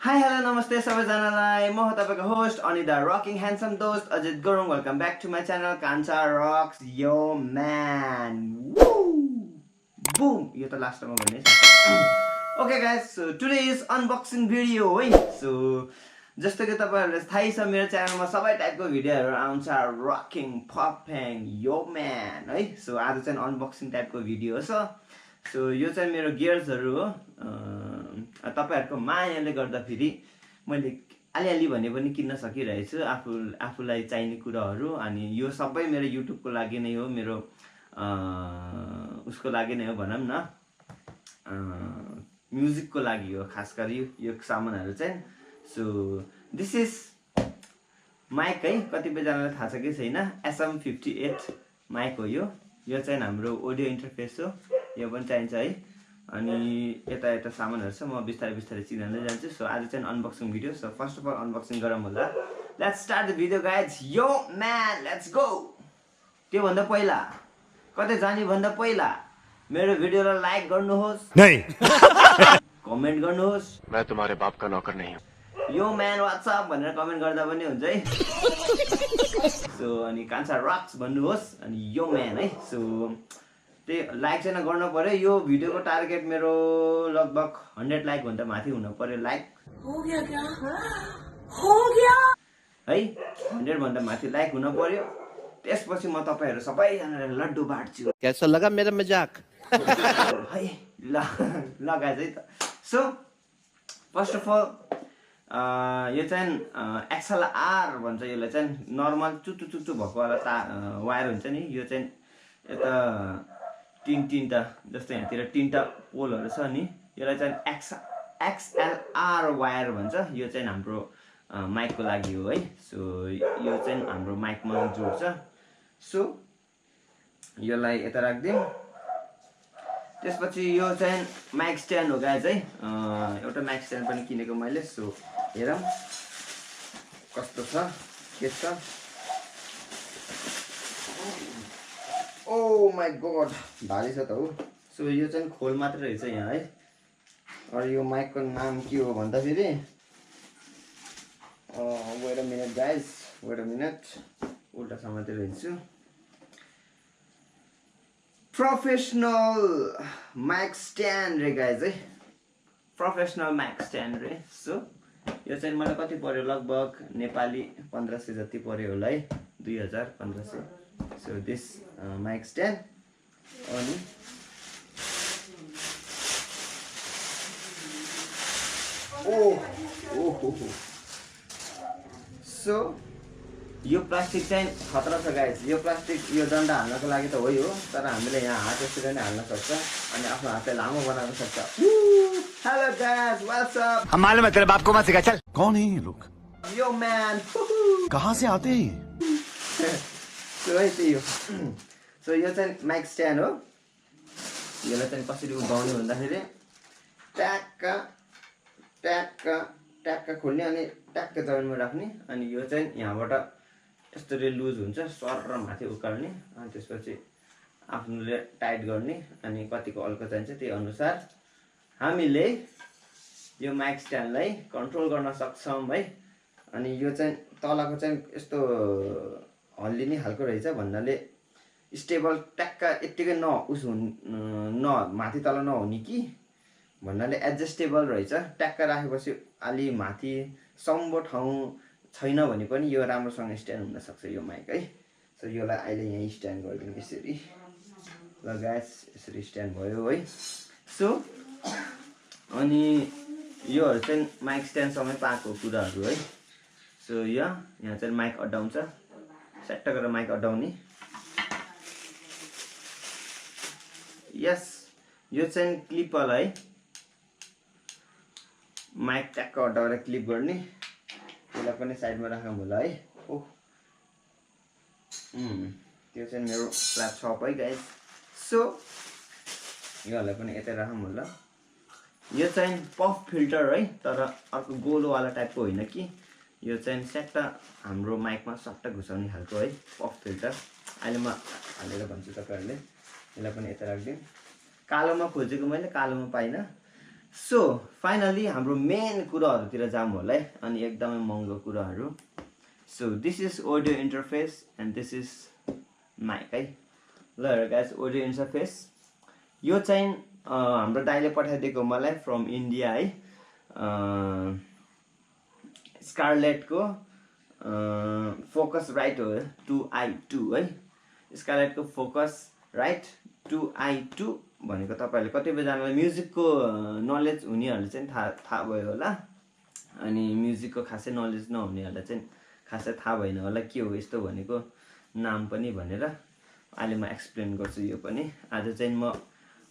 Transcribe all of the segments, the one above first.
Hi, hello, namaste सबैजनालाई म हो तपाईको होस्ट अनि द रकिङ ह्यान्डसम दोस्त Ajit Gurung welcome back to my channel Kanchha rocks यो म्यान बुम यो त लास्टमा भन्ने okay guys so today is unboxing video है सो जस्तो कि तपाईहरुलाई थाहै छ मेरो च्यानलमा सबै टाइपको भिडियोहरु आउँछ रकिङ पपिङ यो म्यान है सो आज चाहिँ अनबक्सिङ टाइपको भिडियो हो सो यो चाहिँ मेरो गियर्सहरु हो तपाईहरुको मायाले गर्दा फेरि मैले अलिअलि भने पनि किन्न सकिरहेछु आफुलाई चाहिने कुराहरु अनि यो सबै मेरो युट्युबको लागि नै हो मेरो उसको लागि नै हो भनौं न म्युजिकको लागि हो खास गरी यो सामानहरु चाहिँ सो दिस इज माइक है कतिपय जनालाई थाहा छ कि छैन SM58 माइक हो यो चाहिँ हाम्रो अडियो इन्टरफेस हो यो पनि चाहिन्छ है अनि यता सामानहरु छ म बिस्तारै बिस्तारै चिनाउँदै जान्छु सो आज चाहिँ unboxing video so first of all unboxing गरौँ होला let's start the video guys यो म्यान लेट्स गो त्यो भन्दा पहिला कतै जाने भन्दा पहिला मेरो भिडियोलाई लाइक गर्नुहोस् नहीं कमेन्ट गर्नुहोस् मैं तुम्हारे बाप का नौकर नहीं हूं यो म्यान व्हाट्सअप भनेर कमेन्ट गर्दा पनि हुन्छ है सो अनि कान्छा रक्स भन्नुहोस् अनि यो म्यान है सो त्यही लाइक चाहिँ गर्न पर्यो यो भिडियोको टार्गेट मेरो लगभग 100 लाइक भन्दा माथि हुन पर्यो लाइक हो गया क्या हो गया है 100 भन्दा माथि लाइक हुन पर्यो त्यसपछि म तपाईहरु सबैजनालाई लड्डु बाँड्छु कैसा लगा मेरा मजाक है ल गाइज है त सो फर्स्ट अफ अल यो चाहिँ XLR भन्छ यसलाई चाहिँ नर्मल चुचु चुचु भएको वाला वायर हुन्छ नि यो चाहिँ यता तीनटा जस्तै यहाँतिर तीनटा पोलहरु छ नि यसलाई चाहिँ XLR वायर भन्छ यो चाहिँ हाम्रो माइकको लागि हो है सो यो चाहिँ हाम्रो माइकमा जोड्छ सो यसलाई यता राख्दियौ त्यसपछि यो चाहिँ माइक स्ट्यान्ड हो गाइज है एउटा माइक स्ट्यान्ड पनि किनेको मैले सो हेरौँ कस्तो छ के छ ओ माय गॉड भारी छ त हो सो यो चाहिँ खोल मात्र रहेछ यहाँ है अरु यो माइकको नाम के हो भन्दा फेरि weight a minute guys weight a minute उल्टा समातेर हिँड्छु प्रोफेसनल माइक स्ट्यान्ड रे गाइज है प्रोफेसनल माइक स्ट्यान्ड रे सो यो चाहिँ मलाई कति पर्यो लगभग नेपाली 1500 जति पर्यो होला है 2500 सो दिस माइक स्ट्यान्ड अनि सो यो प्लास्टिक चाहिँ खतरा छ गाइस यो प्लास्टिक यो डन्डा हाल्नको लागि त हो तर हामीले यहाँ हात यसरी नै हाल्न सक्छ अनि आफ्नो हातलाई लामो बनाउन सक्छ हेलो गाइस व्हाट्स अप हम मालूम है तेरे बाप को मत सिखा चल कौन है ये लोग यो म्यान कहाँ से आते हैं सो है त्यही हो सो यो चाहिँ माइक स्ट्यान्ड हो यसलाई चाहिँ कसरी उठाउने भन्दाखेरि ट्याक्क ट्याक्क ट्याक्क खोल्ने अनि ट्याक्क जमिनमा राख्ने अनि यो चाहिँ यहाँबाट यसरी लुज हुन्छ सर माथि उकाल्ने अनि त्यसपछि आफूले टाइट गर्ने अनि कतिको अल्को चाहिन्छ त्यही अनुसार हामीले यो माइक स्ट्यान्डलाई कन्ट्रोल गर्न सक्छौं है अनि यो चाहिँ तलको चाहिँ यस्तो हल्लिने खालको रहेछ भन्नाले स्टेबल ट्याक्क यतिकै न माथि तल नहुने कि भन्नाले एडजस्टेबल रहेछ ट्याक्क राखेपछि अलि माथि सम्बो ठाउँ छैन भने पनि यो राम्रोसँग स्ट्यान्ड हुन सक्छ यो माइक है सो योलाई अहिले यहाँ स्ट्यान्ड गरिदिनु यसरी ल गाइस यसरी स्ट्यान्ड भयो है सो अनि योहरु चाहिँ माइक स्ट्यान्ड सँगै पाएको कुराहरु है सो यहाँ चाहिँ माइक अड्डाउँछ सेट गरेर माइक अड्डाउने यस यो चाहिँ क्लिप वाला है माइक ट्याक्क अड्डाएर क्लिप गर्ने त्यसलाई पनि साइडमा राखौँ होला है त्यो चाहिँ मेरो ल्यापटप है गाइस सो योलाई पनि यतै राखौँ होला यो चाहिँ पफ फिल्टर है तर अर्को गोलोवाला टाइपको होइन कि यो चाहिँ स्याट्ट हाम्रो माइकमा सट्ट घुसाउने खालको है पफ फिल्टर अहिले म हालेर भन्छु तपाईहरुले यसलाई पनि यता राख्दियौ कालोमा खोजेको मैले कालोमा पाइनँ सो फाइनली हाम्रो मेन कुराहरूतिर जाऊँ होला है, अनि एकदमै महँगो कुराहरू। So this is audio interface and this is mic है। ल हेर गाइस, अडियो इन्टरफेस यो चाहिँ हाम्रो दाइले पठाइदिएको मलाई फ्रम इन्डिया है। स्कारलेटको फोकसराइट हो 2i2 है। स्कारलेटको फोकसराइट 2i2 भनेको तपाईँहरूले कतिपयजनालाई म्युजिकको नलेज हुनेहरूले चाहिँ थाहा भयो होला, अनि म्युजिकको खासै नलेज नहुनेहरूलाई चाहिँ खासै थाहा भएन होला के हो यस्तो भनेको नाम पनि भनेर। अहिले म एक्सप्लेन गर्छु यो पनि, आज चाहिँ म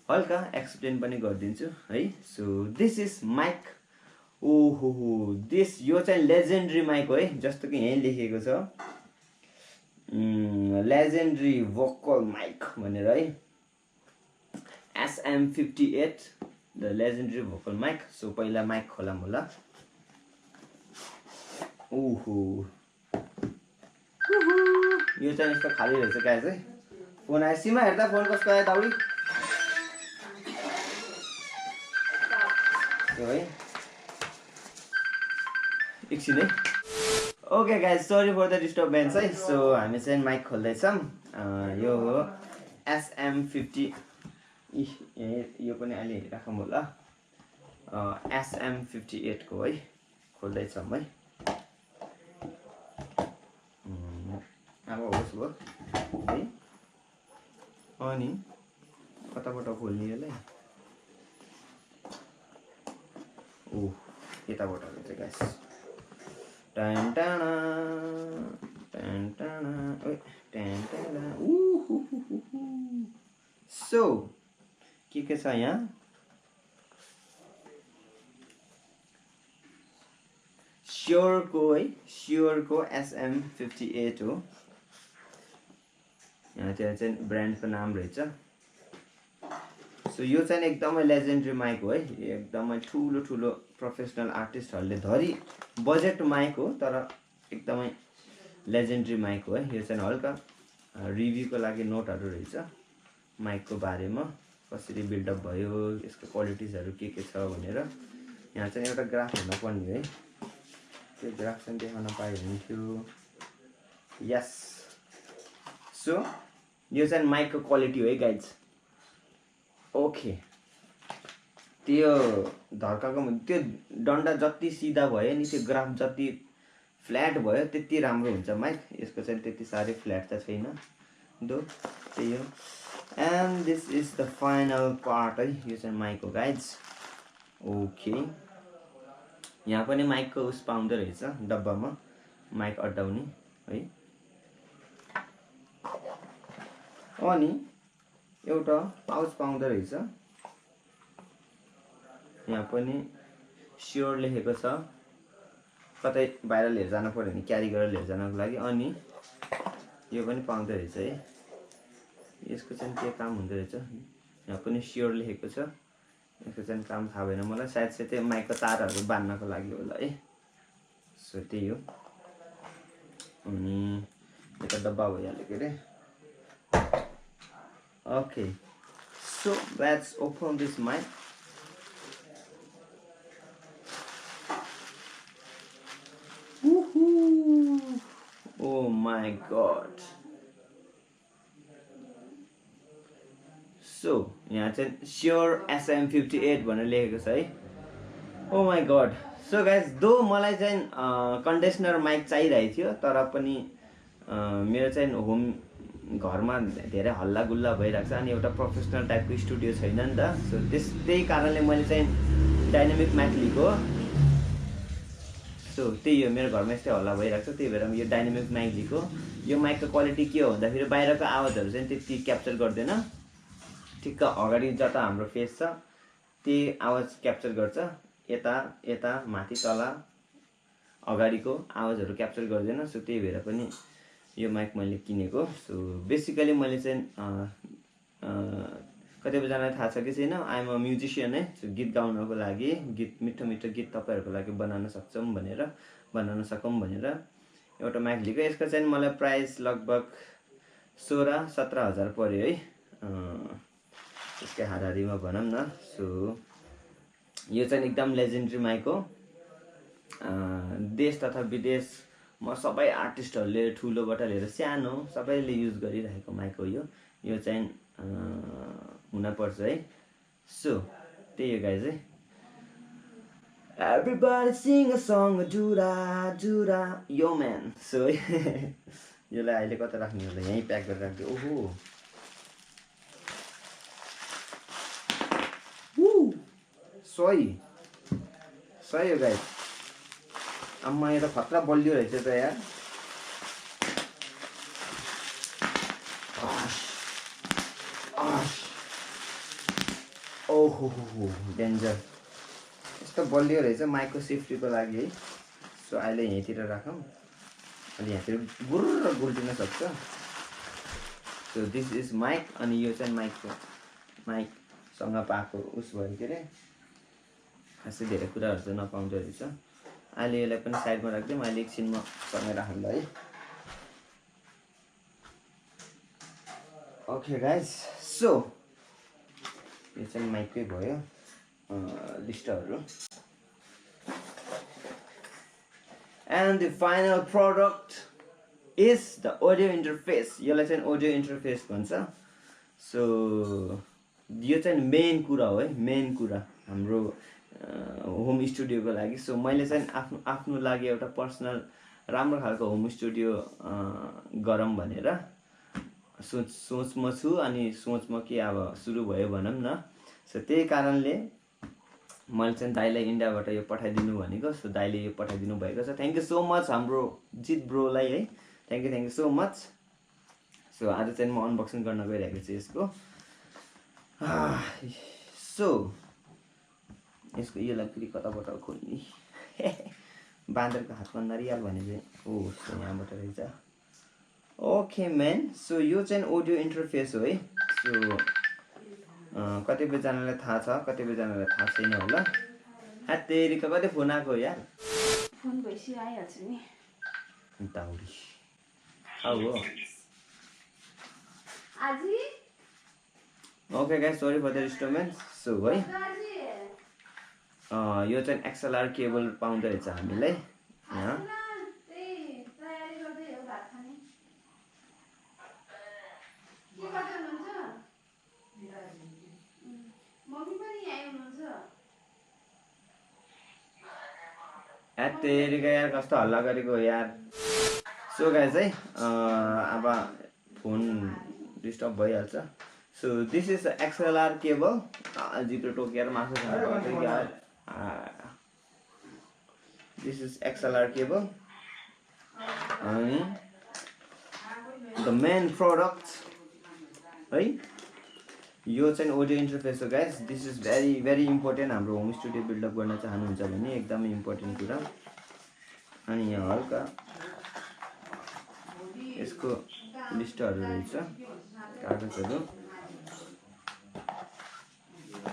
हल्का एक्सप्लेन पनि गरिदिन्छु है। So this is mic. ओहो दिस यो चाहिँ लेजेन्डरी माइक हो है, जस्तो कि यहीँ लेखेको छ लेजेन्डरी भोकल माइक भनेर है। SM58 the legendary vocal mic. So पहिला माइक खोलाम होला। ओहो यो चाहिँ यस्तो खाली रहेछ गाइस है। फोन आयो, सीमा हेर्दा फोन कसको आयो दाउडी है, एकछिन है। Okay guys, sorry for the disturbance है। सो हामी चाहिँ माइक खोल्दैछौँ। यो हो SM50, यो पनि अहिले राखौँ होला। SM58 को है, खोल्दैछौँ है। अब होस् भयो है। अनि कताबाट खोल्ने यसलाई? ओह यताबाट हुन्छ गाइस। टान टाना टान टाना ओइ टान टाना। सो के छ यहाँ? श्योरको है, श्योरको SM58 हो। यहाँ चाहिँ ब्रान्डको नाम रहेछ। सो यो चाहिँ एकदमै लेजेन्डरी माइक हो है, एकदमै ठुलो ठुलो प्रोफेसनल आर्टिस्टहरूले धरी बजेट माइक हो, तर एकदमै लेजेन्डरी माइक हो है। यो चाहिँ हल्का रिभ्यूको लागि नोटहरू रहेछ माइकको बारेमा, कसरी बिल्डअप भयो, यसको क्वालिटिजहरू के छ भनेर। यहाँ चाहिँ एउटा ग्राफ हुनुपर्ने है, त्यो ग्राफ चाहिँ देखाउन पाए हुन्थ्यो। यस, सो यो चाहिँ माइकको क्वालिटी हो है गाइज। ओके, त्यो धर्काको त्यो डन्डा जति सिधा भयो नि, त्यो ग्राफ जति फ्ल्याट भयो त्यति राम्रो हुन्छ माइक। यसको चाहिँ त्यति साह्रै फ्ल्याट त छैन दो, त्यही हो। And this is the final part है, यो चाहिँ माइक हो गाइज। ओके, यहाँ पनि माइकको उस पाउँदो रहेछ डब्बामा, माइक अड्डाउने है। अनि एउटा पाउच पाउँदो रहेछ, यहाँ पनि स्योर लेखेको छ, कतै बाहिर लिएर जानु पर्यो भने क्यारी गरेर लिएर जानको लागि। अनि यो पनि पाउँदो रहेछ है, यसको चाहिँ के काम हुँदो रहेछ, यहाँ पनि स्योर लेखेको छ। यसको चाहिँ काम थाहा भएन मलाई, सायद चाहिँ त्यो माइकको तारहरू बाँध्नको लागि होला है। सो त्यही हो। अनि यो त डब्बा भइहाल्यो के अरे। Okay, so let's open this mic. Woohoo! Oh my god. So यहाँ चाहिँ Shure SM58 भनेर लेखेको छ है। Oh my god. So guys, दो मलाई चाहिँ कन्डिसनर माइक चाहिरहेको थियो, तर पनि मेरो चाहिँ होम घरमा धेरै हल्ला गुल्ला भइरहेको छ, अनि एउटा प्रोफेसनल टाइपको स्टुडियो छैन नि त। सो त्यही कारणले मैले चाहिँ डाइनामिक माइक लिएको। सो त्यही हो, मेरो घरमा यस्तै हल्ला भइरहेको छ, त्यही भएर यो डाइनामिक माइक लिएको। यो माइकको क्वालिटी के हो भन्दाखेरि बाहिरको आवाजहरू चाहिँ त्यति क्याप्चर गर्दैन, ठिक्क अगाडि जता हाम्रो फेस छ त्यही आवाज क्याप्चर गर्छ, यता यता माथि तल अगाडिको आवाजहरू क्याप्चर गर्दैन। सो त्यही भएर पनि यो माइक मैले किनेको। सो बेसिकली मैले चाहिँ कतिपयजनालाई थाहा छ कि छैन, आइएम अ म्युजिसियन है। सो गीत गाउनको लागि, गीत मिठो मिठो गीत तपाईँहरूको लागि बनाउन सकौँ भनेर एउटा माइक लिएको। यसको चाहिँ मलाई प्राइस लगभग 16-17 हजार पर्यो है, यसकै हाराहारीमा भनौँ न। सो यो चाहिँ एकदम लेजेन्डरी माइक हो। देश तथा विदेशमा सबै आर्टिस्टहरूले ठुलोबाट लिएर सानो सबैले युज गरिरहेको माइक हो यो चाहिँ हुनपर्छ है। सो त्यही हो गाइज है। Everybody sing a song, जुरा जुरा यो म्यान। सो यसलाई अहिले कता राख्ने होला, यहीँ प्याक गरेर राख्दियो। ओहो सही हो गाइज। अम्मा यो त खतरा बलियो रहेछ त यार। ओहो डेन्जर, यस्तो बलियो रहेछ माइकको सेफ्टीको लागि है। सो अहिले यहीँतिर राखौँ, अनि यहाँतिर गुर्र गुल्टिन सक्छ। So this is mic. अनि यो चाहिँ माइकसँग पाएको उस भयो के अरे, खासै धेरै कुराहरू चाहिँ नपाउँदो रहेछ। अहिले यसलाई पनि साइडमा राखिदिउँ, अहिले एकछिनमा सँगै राखौँ है। ओके गाइज, सो यो चाहिँ माइकै भयो लिस्टहरू। And the final product is the audio interface. यसलाई चाहिँ अडियो इन्टरफेस भन्छ। सो यो चाहिँ मेन कुरा हो है, मेन कुरा हाम्रो होम स्टुडियोको लागि। सो मैले चाहिँ आफ्नो लागि एउटा पर्सनल राम्रो खालको होम स्टुडियो गरौँ भनेर सोचमा छु। अनि सोचमा के अब सुरु भयो भनौँ न। सो त्यही कारणले मैले चाहिँ दाइलाई इन्डियाबाट यो पठाइदिनु भनेको। सो दाइले यो पठाइदिनु भएको छ। थ्याङ्क यू सो मच हाम्रो जित ब्रोलाई है, thank you so much. So आज चाहिँ म अनबक्सिङ गर्न गइरहेको छु यसको। सो यसको यसलाई फेरि कताबाट खोल्ने बाँदरको हातमा नरियाल भने चाहिँ ओ यहाँबाट रहेछ। ओके म्यान, सो यो चाहिँ अडियो इन्टरफेस हो है। सो कतिपयजनालाई थाहा छ, कतिपयजनालाई थाहा छैन होला। तेरिका कतै फोन आएको यार, फोन भइसक्यो आइहाल्छ नि। दाउरी हो। Okay guys, sorry for the disturbance. So है यो चाहिँ एक्सएलआर केबल पाउँदो रहेछ हामीलाई यहाँ। तेरिका यार कस्तो हल्ला गरेको यार। सो गाइस है अब फोन डिस्टर्ब भइहाल्छ। So this is XLR cable. जिब्रो टोकेर मासु खानु यार। दिस इज एक्सएलआर केबल अनि द मेन प्रोडक्ट है। यो चाहिँ अडियो इन्टरफेस हो guys. This is very very important. हाम्रो होम स्टुडियो बिल्डअप गर्न चाहनुहुन्छ भने एकदमै इम्पोर्टेन्ट कुरा। अनि यहाँ हल्का यसको लिस्टहरू रहेछ, कागजहरू।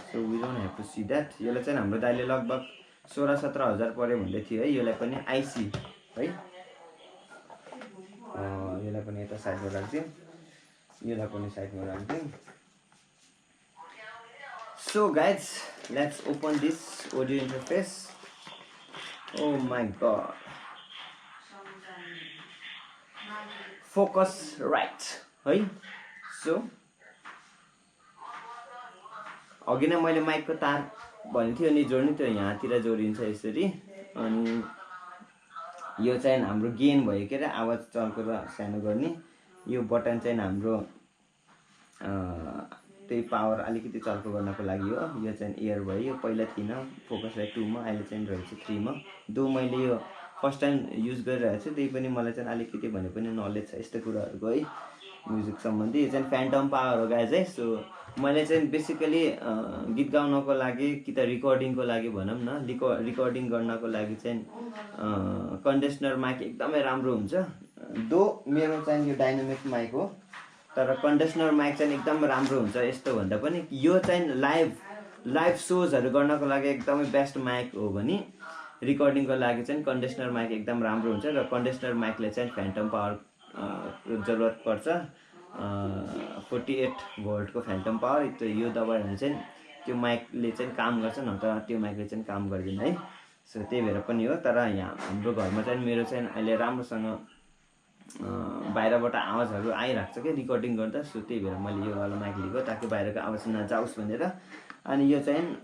So we don't have to see that. यसलाई चाहिँ हाम्रो दाइले लगभग 16-17 हजार पर्यो भन्दै थियो है। यसलाई पनि आइसी है। यसलाई पनि यता साइडमा राख्दिउँ, यसलाई पनि साइडमा राख्दिउँ। So guys, let's open this audio interface. Oh my god. Focusrite है। So अघि नै मैले माइकको तार भनेको थियो नि जोड्ने, त्यो यहाँतिर जोडिन्छ यसरी। अनि यो चाहिँ हाम्रो गेन भयो के अरे, आवाज चल्को र सानो गर्ने। यो बटन चाहिँ हाम्रो त्यही पावर अलिकति चल्को गर्नको लागि हो। यो चाहिँ एयर भयो, यो पहिला थिएन फोकसराइट 2 मा, अहिले चाहिँ रहेछ 3 मा। दो मैले यो फर्स्ट टाइम युज गरिरहेको छु, त्यही पनि मलाई चाहिँ अलिकति भने पनि नलेज छ यस्तो कुराहरूको है, म्युजिक सम्बन्धी। यो चाहिँ फ्यान्टम पावर हो गाइज है। सो मैले चाहिँ बेसिकली गीत गाउनको लागि कि त रिकर्डिङको लागि भनौँ न, रिकर्डिङ गर्नको लागि चाहिँ कन्डिसनर माइक एकदमै राम्रो हुन्छ। दो मेरो चाहिँ यो डाइनामिक माइक हो, तर कन्डिसनर माइक चाहिँ एकदम राम्रो हुन्छ। यस्तो भन्दा पनि यो चाहिँ लाइभ सोजहरू गर्नको लागि एकदमै बेस्ट माइक हो भने रिकर्डिङको लागि चाहिँ कन्डिसनर माइक एकदम राम्रो हुन्छ। र कन्डिसनर माइकले चाहिँ फ्यान्टम पावर जरुरत पर्छ, 48 भोल्टको फ्यान्टम पावर। यो दबायो भने चाहिँ त्यो माइकले चाहिँ काम गर्छ न त त्यो माइकले चाहिँ काम गर्दैन है। सो त्यही भएर पनि हो। तर यहाँ हाम्रो घरमा चाहिँ मेरो चाहिँ अहिले राम्रोसँग बाहिरबाट आवाजहरू आइरहेको छ क्या रिकर्डिङ गर्दा। सो त्यही भएर मैले यो वाला माइक लिएको ताकि बाहिरको आवाज नजाओस् भनेर। अनि यो चाहिँ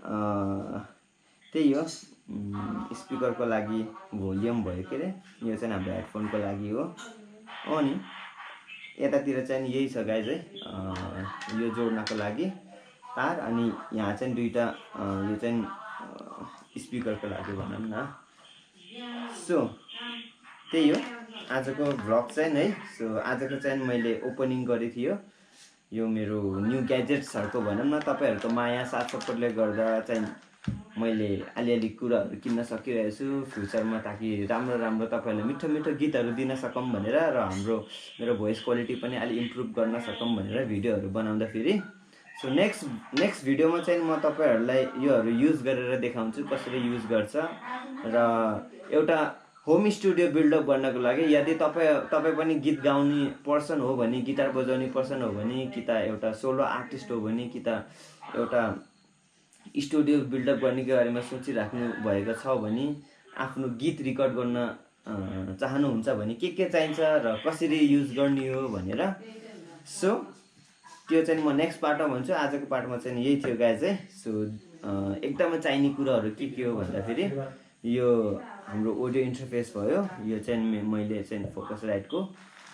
त्यही हो स्पिकरको लागि भोल्युम भयो के अरे, यो चाहिँ हाम्रो हेडफोनको लागि हो। अनि यतातिर चाहिँ यही छ गाइज है, यो जोड्नको लागि तार, अनि यहाँ चाहिँ दुईवटा यो चाहिँ स्पिकरको लागि भनौँ न। सो त्यही हो आजको भ्लग चाहिँ है। सो आजको चाहिँ मैले ओपनिङ गरेको थियो यो मेरो न्यू ग्याजेट्सहरूको भनौँ न। तपाईँहरूको माया साथ सपोर्टले गर्दा चाहिँ मैले अलिअलि कुराहरू किन्न सकिरहेको छु फ्युचरमा, ताकि राम्रो राम्रो तपाईँहरूलाई मिठो मिठो गीतहरू दिन सकौँ भनेर, र मेरो भोइस क्वालिटी पनि अलि इम्प्रुभ गर्न सकौँ भनेर भिडियोहरू बनाउँदाखेरि। सो नेक्स्ट भिडियोमा चाहिँ म तपाईँहरूलाई योहरू युज गरेर देखाउँछु कसरी युज गर्छ। र एउटा होम स्टुडियो बिल्डअप गर्नको लागि यदि तपाईँ पनि गीत गाउने पर्सन हो भने, गिटार बजाउने पर्सन हो भने, कि त एउटा सोलो आर्टिस्ट हो भने, कि त एउटा स्टुडियो बिल्डअप गर्नेको बारेमा सोचिराख्नु भएको छ भने, आफ्नो गीत रेकर्ड गर्न चाहनुहुन्छ भने के चाहिन्छ र कसरी युज गर्ने हो भनेर। सो त्यो चाहिँ म नेक्स्ट पार्टमा भन्छु। आजको पार्टमा चाहिँ यही थियो गाइज है। सो एकदमै चाहिने कुराहरू के हो भन्दाखेरि यो हाम्रो अडियो इन्टरफेस भयो, यो चाहिँ मैले चाहिँ फोकसराइटको,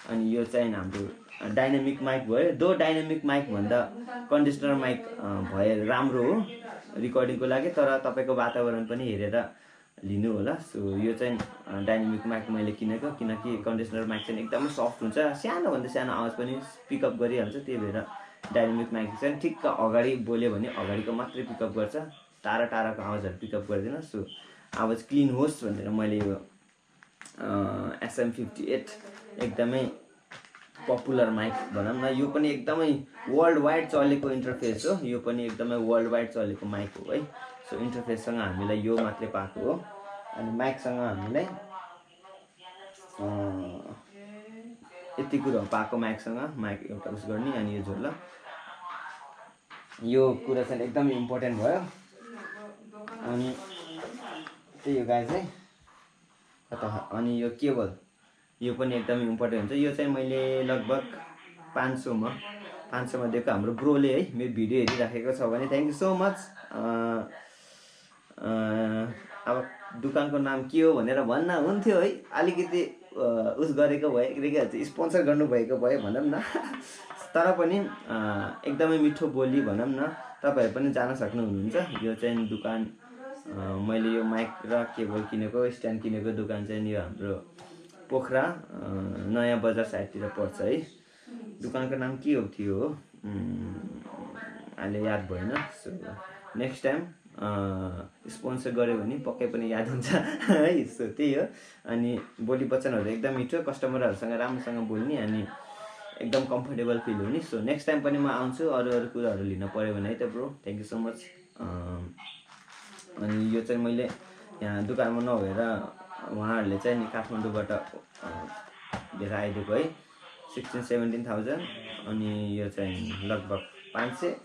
अनि यो चाहिँ हाम्रो डाइनामिक माइक भयो। दो डाइनामिक माइक भन्दा कन्डिसनर माइक भए राम्रो हो रिकर्डिङको लागि, तर तपाईँको वातावरण पनि हेरेर लिनु होला। सो यो चाहिँ डाइनामिक माइक मैले किनेको, किनकि कन्डिसनर माइक चाहिँ एकदमै सफ्ट हुन्छ, सानोभन्दा सानो आवाज पनि पिकअप गरिहाल्छ। त्यही भएर डाइनामिक माइक चाहिँ ठिक्क अगाडि बोल्यो भने अगाडिको मात्रै पिकअप गर्छ, टाढा टाढाको आवाजहरू पिकअप गर्दैन। सो आवाज क्लिन होस् भनेर मैले यो SM58 एकदमै पपुलर माइक भनौँ न। यो पनि एकदमै वर्ल्ड वाइड चलेको इन्टरफेस हो, यो पनि एकदमै वर्ल्ड वाइड चलेको माइक हो है। सो इन्टरफेससँग हामीलाई यो मात्रै पाएको हो, अनि माइकसँग हामीलाई यति कुरा पाएको माइकसँग। माइक एउटा उस गर्ने, अनि यो झोल, यो कुरा चाहिँ एकदमै इम्पोर्टेन्ट भयो। अनि त्यही हो गाइज है। अनि यो केबल, यो पनि एकदमै इम्पोर्टेन्ट हुन्छ। यो चाहिँ मैले लगभग 500मा दिएको हाम्रो ब्रोले है। मेरो भिडियो हेरिराखेको छ भने थ्याङ्क यू सो मच। अब दोकानको नाम के हो भनेर भन्न हुन्थ्यो है, अलिकति उस गरेको भए स्पोन्सर गर्नुभएको भए भनौँ न। तर पनि एकदमै मिठो बोली भनौँ न, तपाईँहरू पनि जान सक्नुहुन्छ। यो चाहिँ दोकान मैले यो माइक र केबल किनेको, स्ट्यान्ड किनेको दोकान चाहिँ यो हाम्रो पोखरा नयाँ बजार साइडतिर पर्छ है। दोकानको नाम के हो थियो अहिले याद भएन। सो नेक्स्ट टाइम स्पोन्सर गऱ्यो भने पक्कै पनि याद हुन्छ है। सो त्यही हो। अनि बोली वचनहरू एकदम मिठो, कस्टमरहरूसँग राम्रोसँग बोल्ने, अनि एकदम कम्फर्टेबल फिल हुने। सो नेक्स्ट टाइम पनि म आउँछु अरू कुराहरू लिन पऱ्यो भने है त bro. Thank you so much. अनि यो चाहिँ मैले यहाँ दोकानमा नभएर उहाँहरूले चाहिँ नि काठमाडौँबाट लिएर आइदिएको है, 16-17,000। अनि यो चाहिँ लगभग 500,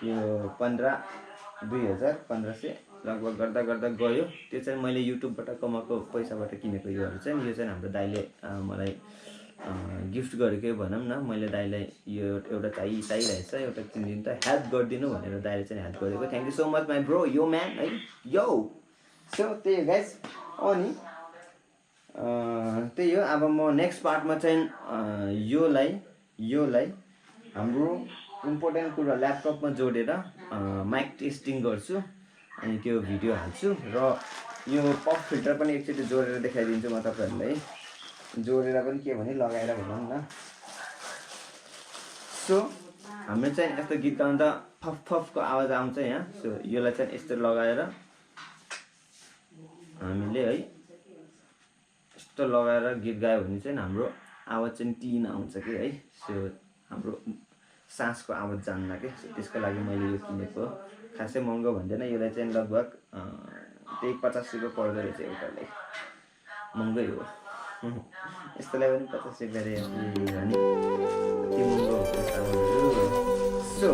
यो 15,000 लगभग गर्दा गयो। त्यो चाहिँ मैले युट्युबबाट कमाएको पैसाबाट किनेको योहरू चाहिँ। यो चाहिँ हाम्रो दाइले मलाई गिफ्ट गरेकै भनौँ न। मैले दाइलाई यो एउटा चाहिरहेछ, एउटा किनिदिनु त, हेल्प गरिदिनु भनेर दाइले चाहिँ हेल्प गरेको। Thank you so much my bro, यो म्यान है यो। सो त्यही हो गाइज। अनि त्यही हो। अब म नेक्स्ट पार्टमा चाहिँ योलाई हाम्रो इम्पोर्टेन्ट कुरा ल्यापटपमा जोडेर माइक टेस्टिङ गर्छु, अनि त्यो भिडियो हाल्छु। र यो पप फिल्टर पनि एकचोटि जोडेर देखाइदिन्छु म तपाईँहरूलाई। जोडेर पनि के भने लगाएर भनौँ न। सो हाम्रो चाहिँ यस्तो गीत गाउँदा फफको आवाज आउँछ यहाँ। सो यसलाई चाहिँ यस्तो लगाएर हामीले है, यस्तो लगाएर गीत गायो भने चाहिँ हाम्रो आवाज चाहिँ क्लिन आउँछ कि है। सो हाम्रो सासको आवाज जान्न कि। त्यसको लागि मैले यो किनेको। खासै महँगो भन्दैन, यसलाई चाहिँ लगभग त्यही 50 रुपियाँ पर्दो रहेछ एउटालाई, महँगै हो। यस्तोलाई पनि 50 रुपियाँ रे भने कति महँगो हो सामानहरू। सो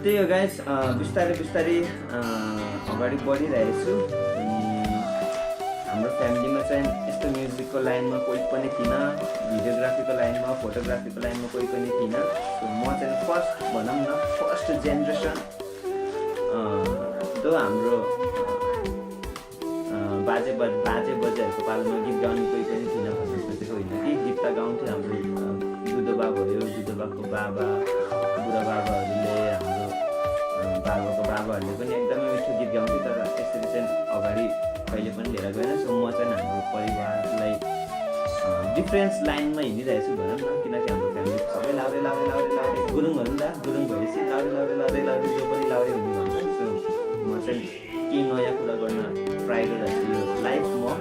त्यही हो गाइस, बिस्तारै बिस्तारै अगाडि बढिरहेको छु। हाम्रो फ्यामिलीमा चाहिँ यस्तो म्युजिकको लाइनमा कोही पनि थिएन, भिडियोग्राफीको लाइनमा, फोटोग्राफीको लाइनमा कोही पनि थिएन। सो म चाहिँ फर्स्ट भनौँ न, फर्स्ट जेनेरेसन। जो हाम्रो बाजे बजेहरूको पालोमा गीत गाउने कोही पनि थिएन भन्नु खोजेको होइन कि। गीत त गाउँथ्यो हाम्रो दुधोबा भयो, दुधोबाको बाबा, बुढा बाबाहरूले, हाम्रो बाबाको बाबाहरूले पनि एकदमै मिठो गीत गाउँथ्यो। तर त्यसरी चाहिँ अगाडि कहिले पनि लिएर गएन। सो म चाहिँ हाम्रो परिवारलाई डिफ्रेन्स लाइनमा हिँडिरहेको छु भनौँ न, किनकि हाम्रो फ्यामिली सबै लाउडे गुरुङहरू नि त, गुरुङ भएपछि लाउडे जो पनि लाउडे हुने भन्छ। सो म चाहिँ केही नयाँ कुरा गर्न ट्राई गरिरहेको छु यो लाइफमा,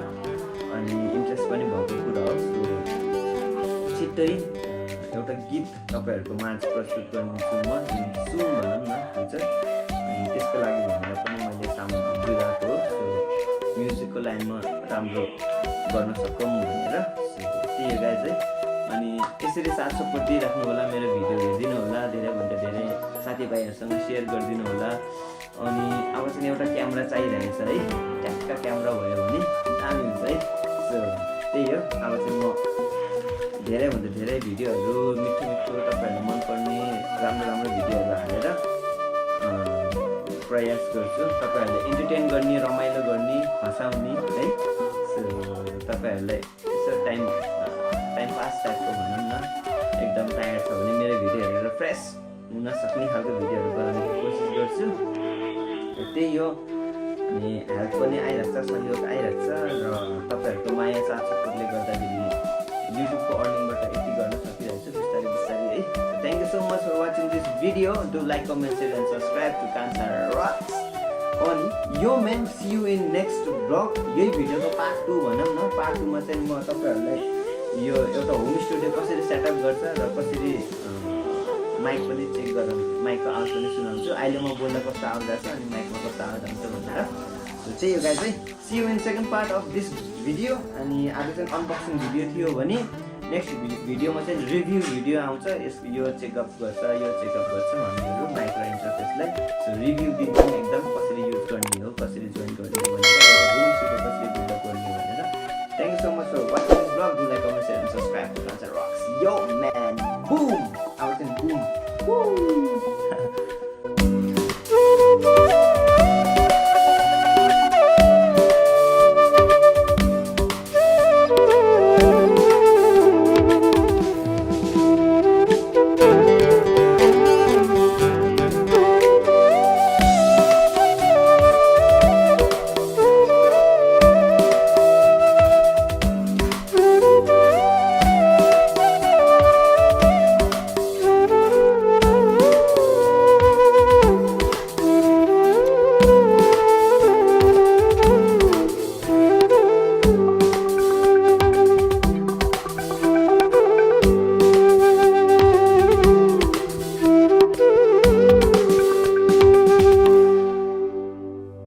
अनि इन्ट्रेस्ट पनि भएको कुरा हो। सो छिट्टै एउटा गीत तपाईँहरूको माझ प्रस्तुत गर्नेछु म, सुन भनौँ न हुन्छ। अनि त्यसको लागि भनेर पनि मैले सामग्री दिइरहेको हो। सो म्युजिकको लाइनमा राम्रो गर्न सकौँ भनेर। त्यही हो गाइस है। अनि यसरी साथ सपोर्ट दिइराख्नु होला, मेरो भिडियो हेरिदिनु होला, धेरैभन्दा धेरै साथीभाइहरूसँग सेयर गरिदिनु होला। अनि अब चाहिँ एउटा क्यामेरा चाहिरहेछ है, ट्याक्क क्यामेरा भयो भने दामी हुन्छ है। सो त्यही हो, अब चाहिँ म धेरैभन्दा धेरै भिडियोहरू मिठो तपाईँहरूले मनपर्ने राम्रो भिडियोहरू हालेर प्रयास गर्छु, तपाईँहरूले इन्टरटेन गर्ने, रमाइलो गर्ने, हँसाउने है। सो तपाईँहरूलाई यसो टाइम पास टाइपको भनौँ न, एकदम टायर्ड छ भने मेरो भिडियो हेरेर फ्रेस हुन सक्ने खालको भिडियोहरू बनाउने कोसिस गर्छु। त्यही हो। अनि हेल्प पनि आइरहेको छ, सहयोग आइरहेको छ, र तपाईँहरूको माया साथ सपोर्टले गर्दाखेरि युट्युबको अर्निङबाट यति गर्न सकिरहेको छु बिस्तारै है। Thank you so much for watching this video. Do like, comment, share and subscribe to Kanchha rocks. अनि यो man see you in next vlog. यही भिडियोको पार्ट 2 भनौँ न। पार्ट 2 मा चाहिँ म तपाईँहरूलाई यो एउटा होम स्टुडियो कसरी सेटअप गर्छ र कसरी माइक पनि चेक गरौँ, माइकको आवाज पनि सुनाउँछु। अहिले म बोल्दा कस्तो आवाज आउँछ अनि माइकमा कस्तो आवाज आउँछ भनेर। सो चाहिँ यो गाइस है, see you in second part of this video. अनि आज चाहिँ अनबक्सिङ भिडियो थियो भने नेक्स्ट भिडियोमा चाहिँ रिभ्यू भिडियो आउँछ। यो चेकअप गर्छ भन्नेहरू माइक र इन्टरफेसलाई। सो रिभ्यू दिन्छौँ एकदम, कसरी युज गर्ने हो, कसरी जोइन गर्ने हो भनेर, होम स्टुडियो कसरी बिल्डअप गर्ने भनेर। Thank you so much for watching this blog. Do like, comment, share and subscribe to Kancha Rocks Yo, man. Boom! I was in boom. Woo!